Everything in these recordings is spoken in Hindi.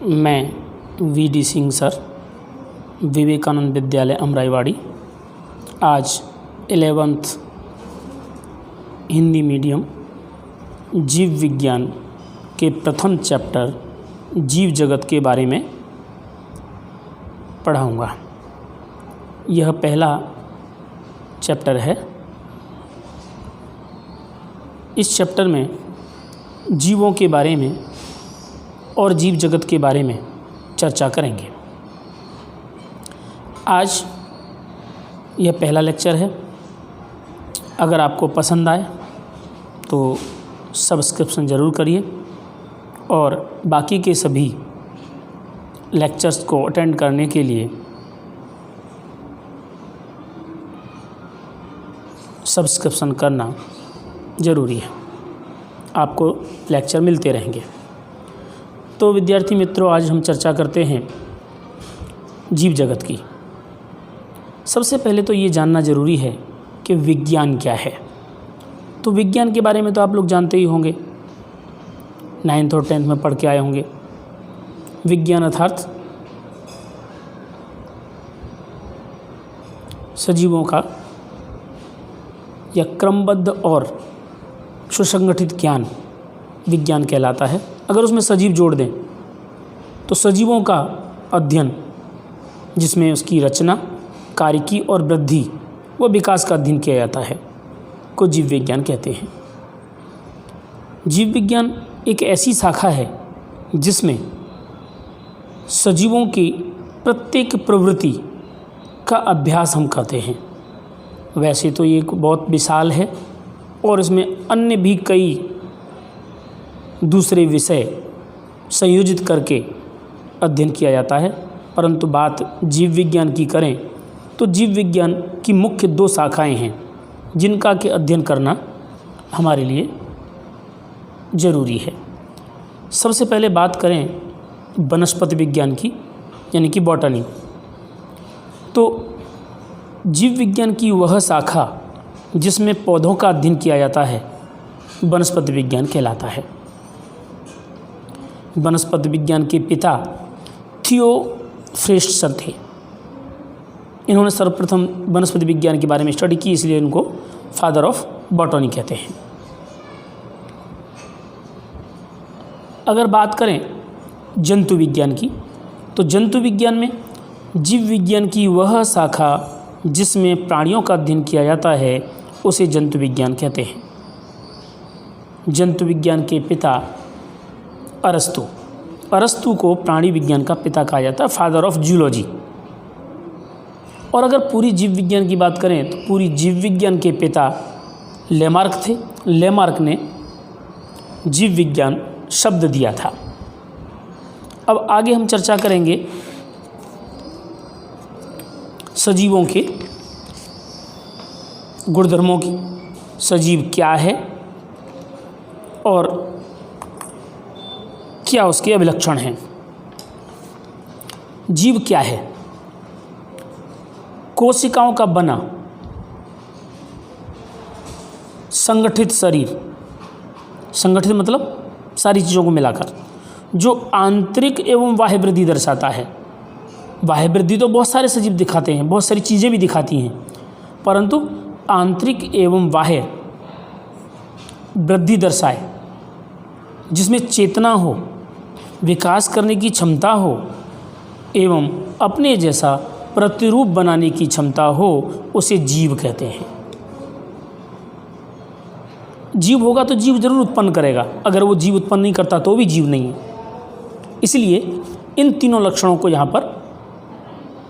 मैं वीडी सिंह सर, विवेकानंद विद्यालय अमराईवाड़ी, आज 11th हिंदी मीडियम जीव विज्ञान के प्रथम चैप्टर जीव जगत के बारे में पढ़ाऊँगा। यह पहला चैप्टर है। इस चैप्टर में जीवों के बारे में और जीव जगत के बारे में चर्चा करेंगे। आज यह पहला लेक्चर है। अगर आपको पसंद आए तो सब्सक्रिप्शन ज़रूर करिए और बाकी के सभी लेक्चर्स को अटेंड करने के लिए सब्सक्रिप्शन करना ज़रूरी है। आपको लेक्चर मिलते रहेंगे। तो विद्यार्थी मित्रों, आज हम चर्चा करते हैं जीव जगत की। सबसे पहले तो ये जानना ज़रूरी है कि विज्ञान क्या है। तो विज्ञान के बारे में तो आप लोग जानते ही होंगे, 9th और 10th में पढ़ के आए होंगे। विज्ञान अर्थात सजीवों का या क्रमबद्ध और सुसंगठित ज्ञान विज्ञान कहलाता है। अगर उसमें सजीव जोड़ दें तो सजीवों का अध्ययन, जिसमें उसकी रचना, कार्यकी और वृद्धि व विकास का अध्ययन किया जाता है, को जीव विज्ञान कहते हैं। जीव विज्ञान एक ऐसी शाखा है जिसमें सजीवों की प्रत्येक प्रवृत्ति का अभ्यास हम करते हैं। वैसे तो ये बहुत विशाल है और इसमें अन्य भी कई दूसरे विषय संयोजित करके अध्ययन किया जाता है, परंतु बात जीव विज्ञान की करें तो जीव विज्ञान की मुख्य 2 शाखाएं हैं जिनका के अध्ययन करना हमारे लिए ज़रूरी है। सबसे पहले बात करें वनस्पति विज्ञान की, यानी कि बॉटनी। तो जीव विज्ञान की वह शाखा जिसमें पौधों का अध्ययन किया जाता है वनस्पति विज्ञान कहलाता है। वनस्पति विज्ञान के पिता थियोफ्रेस्ट सर थे। इन्होंने सर्वप्रथम वनस्पति विज्ञान के बारे में स्टडी की, इसलिए इनको फादर ऑफ बॉटनी कहते हैं। अगर बात करें जंतु विज्ञान की, तो जंतु विज्ञान में जीव विज्ञान की वह शाखा जिसमें प्राणियों का अध्ययन किया जाता है उसे जंतु विज्ञान कहते हैं। जंतु विज्ञान के पिता अरस्तु को प्राणी विज्ञान का पिता कहा जाता है, फादर ऑफ जूलॉजी। और अगर पूरी जीव विज्ञान की बात करें तो पूरी जीव विज्ञान के पिता लेमार्क थे। लेमार्क ने जीव विज्ञान शब्द दिया था। अब आगे हम चर्चा करेंगे सजीवों के गुणधर्मों की। सजीव क्या है और क्या उसके अभिलक्षण हैं। जीव क्या है? कोशिकाओं का बना संगठित शरीर, संगठित मतलब सारी चीज़ों को मिलाकर, जो आंतरिक एवं बाह्य वृद्धि दर्शाता है। बाह्य वृद्धि तो बहुत सारे सजीव दिखाते हैं, बहुत सारी चीज़ें भी दिखाती हैं, परंतु आंतरिक एवं बाह्य वृद्धि दर्शाए, जिसमें चेतना हो, विकास करने की क्षमता हो एवं अपने जैसा प्रतिरूप बनाने की क्षमता हो, उसे जीव कहते हैं। जीव होगा तो जीव जरूर उत्पन्न करेगा। अगर वो जीव उत्पन्न नहीं करता तो भी जीव नहीं है। इसलिए इन तीनों लक्षणों को यहाँ पर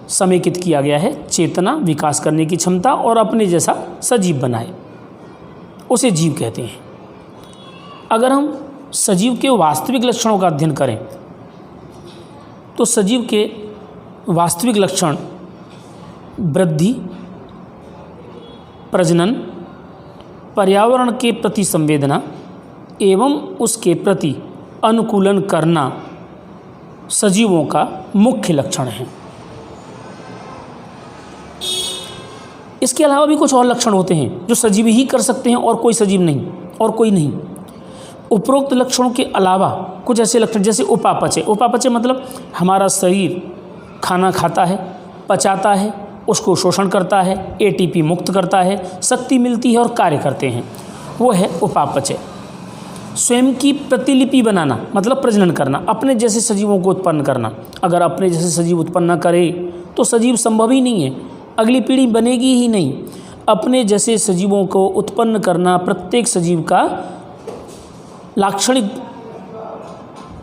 समेकित किया गया है। चेतना, विकास करने की क्षमता और अपने जैसा सजीव बनाए, उसे जीव कहते हैं। अगर हम सजीव के वास्तविक लक्षणों का अध्ययन करें तो सजीव के वास्तविक लक्षण वृद्धि, प्रजनन, पर्यावरण के प्रति संवेदना एवं उसके प्रति अनुकूलन करना सजीवों का मुख्य लक्षण है। इसके अलावा भी कुछ और लक्षण होते हैं जो सजीव ही कर सकते हैं और कोई सजीव नहीं, और कोई नहीं। उपरोक्त लक्षणों के अलावा कुछ ऐसे लक्षण जैसे उपापचय। उपापचय मतलब हमारा शरीर खाना खाता है, पचाता है, उसको शोषण करता है, एटीपी मुक्त करता है, शक्ति मिलती है और कार्य करते हैं, वो है उपापचय। स्वयं की प्रतिलिपि बनाना मतलब प्रजनन करना, अपने जैसे सजीवों को उत्पन्न करना। अगर अपने जैसे सजीव उत्पन्न न करे तो सजीव संभव ही नहीं है, अगली पीढ़ी बनेगी ही नहीं। अपने जैसे सजीवों को उत्पन्न करना प्रत्येक सजीव का लाक्षणिक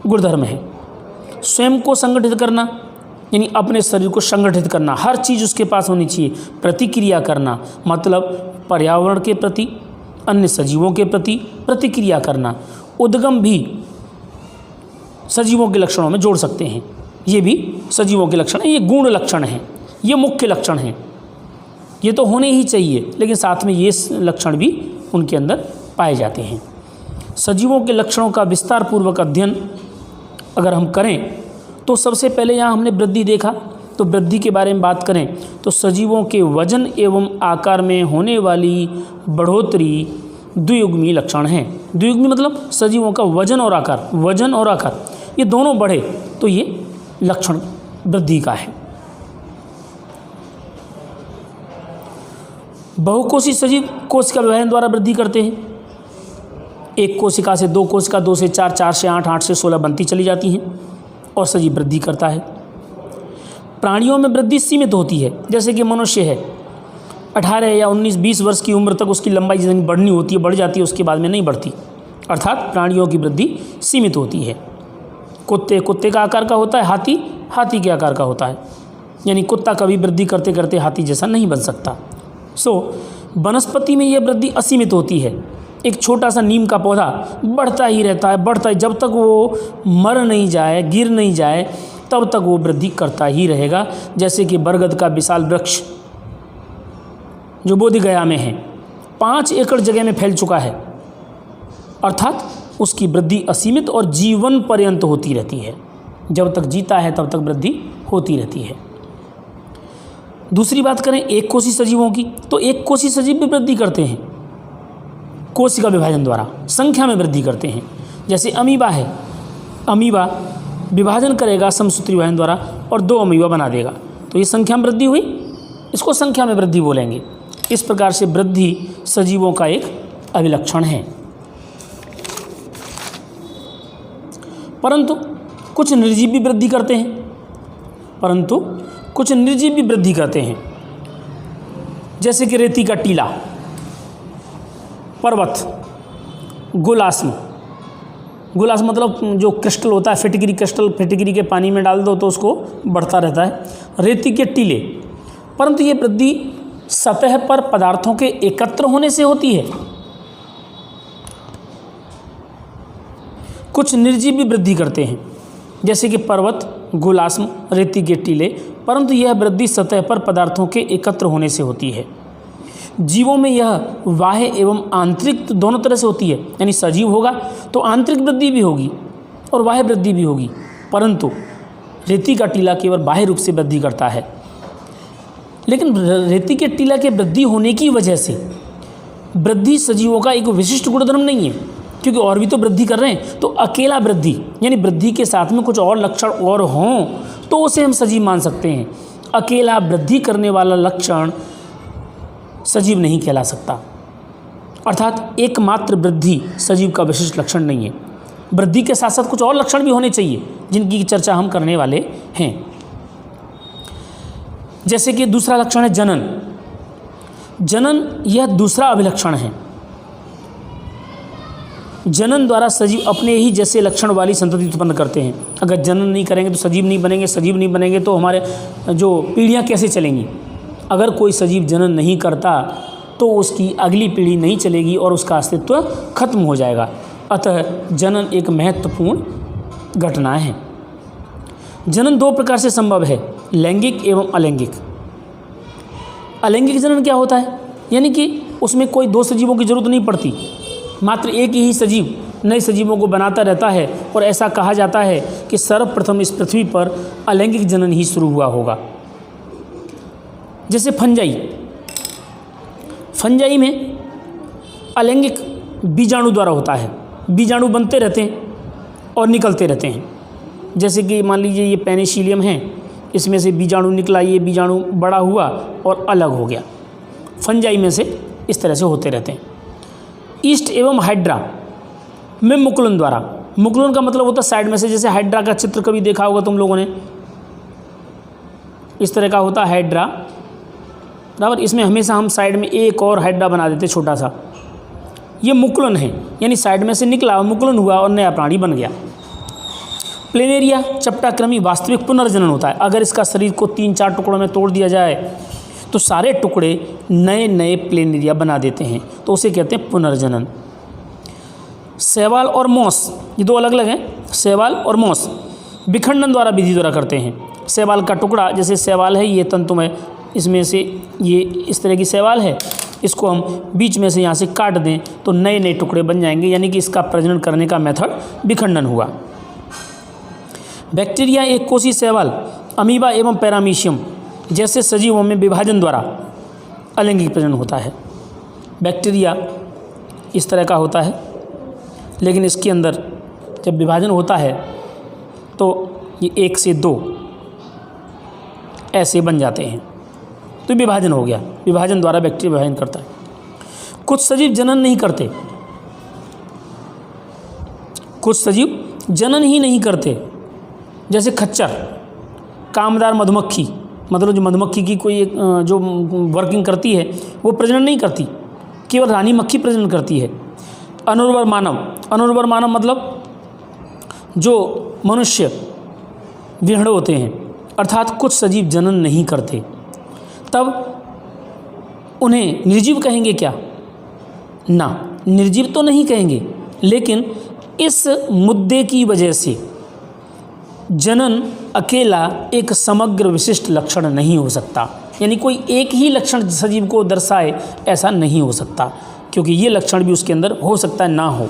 गुणधर्म है। स्वयं को संगठित करना यानी अपने शरीर को संगठित करना, हर चीज़ उसके पास होनी चाहिए। प्रतिक्रिया करना मतलब पर्यावरण के प्रति, अन्य सजीवों के प्रति प्रतिक्रिया करना। उद्गम भी सजीवों के लक्षणों में जोड़ सकते हैं, ये भी सजीवों के लक्षण हैं, ये गुण लक्षण हैं, ये मुख्य लक्षण हैं, ये तो होने ही चाहिए, लेकिन साथ में ये लक्षण भी उनके अंदर पाए जाते हैं। सजीवों के लक्षणों का विस्तार पूर्वक अध्ययन अगर हम करें तो सबसे पहले यहाँ हमने वृद्धि देखा, तो वृद्धि के बारे में बात करें तो सजीवों के वजन एवं आकार में होने वाली बढ़ोतरी द्वियुग्मी लक्षण है। द्वियुग्मी मतलब सजीवों का वजन और आकार ये दोनों बढ़े तो ये लक्षण वृद्धि का है। बहुकोशी सजीव कोशिका विभाजन द्वारा वृद्धि करते हैं। एक कोशिका से दो कोशिका, 2 से 4, 4 से 8, 8 से 16 बनती चली जाती हैं और सजीव वृद्धि करता है। प्राणियों में वृद्धि सीमित होती है, जैसे कि मनुष्य है 18 या 19, 20 वर्ष की उम्र तक उसकी लंबाई जितनी बढ़नी होती है बढ़ जाती है, उसके बाद में नहीं बढ़ती, अर्थात प्राणियों की वृद्धि सीमित होती है। कुत्ते का आकार का होता है, हाथी के आकार का होता है, यानी कुत्ता कभी वृद्धि करते करते हाथी जैसा नहीं बन सकता। वनस्पति में यह वृद्धि असीमित होती है। एक छोटा सा नीम का पौधा बढ़ता ही रहता है, जब तक वो मर नहीं जाए, गिर नहीं जाए, तब तक वो वृद्धि करता ही रहेगा। जैसे कि बरगद का विशाल वृक्ष जो बोधगया में है, 5 एकड़ जगह में फैल चुका है, अर्थात उसकी वृद्धि असीमित और जीवन पर्यंत होती रहती है। जब तक जीता है तब तक वृद्धि होती रहती है। दूसरी बात करें एक कोशी सजीवों की, तो एक कोशी सजीव भी वृद्धि करते हैं कोशिका विभाजन द्वारा, संख्या में वृद्धि करते हैं। जैसे अमीबा है, अमीबा विभाजन करेगा समसूत्री विभाजन द्वारा और 2 अमीबा बना देगा, तो ये संख्या में वृद्धि हुई, इसको संख्या में वृद्धि बोलेंगे। इस प्रकार से वृद्धि सजीवों का एक अभिलक्षण है। परंतु कुछ निर्जीव भी वृद्धि करते हैं, जैसे कि रेती का टीला, पर्वत, गुलास्म मतलब जो क्रिस्टल होता है, फिटकरी के पानी में डाल दो तो उसको बढ़ता रहता है, रेती के टीले। परंतु ये वृद्धि सतह पर पदार्थों के एकत्र होने से होती है। कुछ निर्जीव भी वृद्धि करते हैं, जैसे कि पर्वत, गुलास्म, रेती के टीले, परंतु यह वृद्धि सतह पर पदार्थों के एकत्र होने से होती है। जीवों में यह बाह्य एवं आंतरिक दोनों तरह से होती है, यानी सजीव होगा तो आंतरिक वृद्धि भी होगी और बाह्य वृद्धि भी होगी, परंतु रेती का टीला केवल बाह्य रूप से वृद्धि करता है। लेकिन रेती के टीला के वृद्धि होने की वजह से वृद्धि सजीवों का एक विशिष्ट गुणधर्म नहीं है, क्योंकि और भी तो वृद्धि कर रहे हैं। तो अकेला वृद्धि यानी वृद्धि के साथ में कुछ और लक्षण और हों तो उसे हम सजीव मान सकते हैं। अकेला वृद्धि करने वाला लक्षण सजीव नहीं कहला सकता, अर्थात एकमात्र वृद्धि सजीव का विशिष्ट लक्षण नहीं है। वृद्धि के साथ साथ कुछ और लक्षण भी होने चाहिए जिनकी चर्चा हम करने वाले हैं। जैसे कि दूसरा लक्षण है जनन यह दूसरा अभिलक्षण है। जनन द्वारा सजीव अपने ही जैसे लक्षण वाली संतति उत्पन्न करते हैं। अगर जनन नहीं करेंगे तो सजीव नहीं बनेंगे तो हमारे जो पीढ़ियाँ कैसे चलेंगी। अगर कोई सजीव जनन नहीं करता तो उसकी अगली पीढ़ी नहीं चलेगी और उसका अस्तित्व खत्म हो जाएगा। अतः जनन एक महत्वपूर्ण घटना है। जनन 2 प्रकार से संभव है, लैंगिक एवं अलैंगिक। अलैंगिक जनन क्या होता है, यानी कि उसमें कोई 2 सजीवों की जरूरत नहीं पड़ती, मात्र एक ही सजीव नए सजीवों को बनाता रहता है और ऐसा कहा जाता है कि सर्वप्रथम इस पृथ्वी पर अलैंगिक जनन ही शुरू हुआ होगा। जैसे फंजाई में अलैंगिक बीजाणु द्वारा होता है। बीजाणु बनते रहते हैं और निकलते रहते हैं। जैसे कि मान लीजिए ये पेनिसिलियम है, इसमें से बीजाणु निकला, ये बीजाणु बड़ा हुआ और अलग हो गया। फंजाई में से इस तरह से होते रहते हैं। ईस्ट एवं हाइड्रा में मुकुलन द्वारा, मुकुलन का मतलब होता है साइड में से, जैसे हाइड्रा का चित्र कभी देखा होगा तुम लोगों ने, इस तरह का होता है हाइड्रा, बराबर। इसमें हमेशा हम साइड में एक और हाइड्रा बना देते छोटा सा, ये मुकुलन है, यानी साइड में से निकला, मुकुलन हुआ और नया प्राणी बन गया। प्लेनेरिया चपटाक्रमी वास्तविक पुनर्जनन होता है। अगर इसका शरीर को 3-4 टुकड़ों में तोड़ दिया जाए तो सारे टुकड़े नए नए प्लेनेरिया बना देते हैं, तो उसे कहते हैं पुनर्जनन। शैवाल और मोस, ये दो अलग अलग हैं। शैवाल और मोस विखंडन द्वारा विधि द्वारा करते हैं। शैवाल का टुकड़ा, जैसे शैवाल है ये तंतुमय, इसमें से ये इस तरह की शैवाल है, इसको हम बीच में से यहाँ से काट दें तो नए नए टुकड़े बन जाएंगे, यानी कि इसका प्रजनन करने का मेथड विखंडन हुआ। बैक्टीरिया एक कोशी शैवाल, अमीबा एवं पैरामीशियम जैसे सजीवों में विभाजन द्वारा अलैंगिक प्रजनन होता है। बैक्टीरिया इस तरह का होता है, लेकिन इसके अंदर जब विभाजन होता है तो ये 1 से 2 ऐसे बन जाते हैं, तो विभाजन हो गया। विभाजन द्वारा बैक्टीरिया विभाजन करता है। कुछ सजीव जनन नहीं करते, कुछ सजीव जनन ही नहीं करते, जैसे खच्चर, कामदार मधुमक्खी, मतलब जो मधुमक्खी की कोई जो वर्किंग करती है वो प्रजनन नहीं करती, केवल रानी मक्खी प्रजनन करती है। अनुर्वर मानव, अनुर्वर मानव मतलब जो मनुष्य विहड़ होते हैं, अर्थात कुछ सजीव जनन नहीं करते, तब उन्हें निर्जीव कहेंगे क्या? ना, निर्जीव तो नहीं कहेंगे, लेकिन इस मुद्दे की वजह से जनन अकेला एक समग्र विशिष्ट लक्षण नहीं हो सकता, यानी कोई एक ही लक्षण सजीव को दर्शाए ऐसा नहीं हो सकता, क्योंकि ये लक्षण भी उसके अंदर हो सकता है ना हो।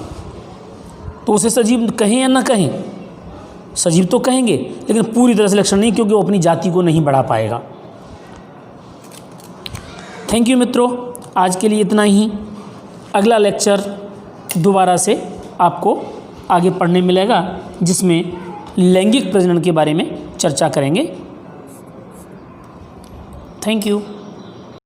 तो उसे सजीव कहें या ना कहें, सजीव तो कहेंगे, लेकिन पूरी तरह से लक्षण नहीं, क्योंकि वो अपनी जाति को नहीं बढ़ा पाएगा। थैंक यू मित्रों, आज के लिए इतना ही। अगला लेक्चर दोबारा से आपको आगे पढ़ने मिलेगा, जिसमें लैंगिक प्रजनन के बारे में चर्चा करेंगे। Thank you.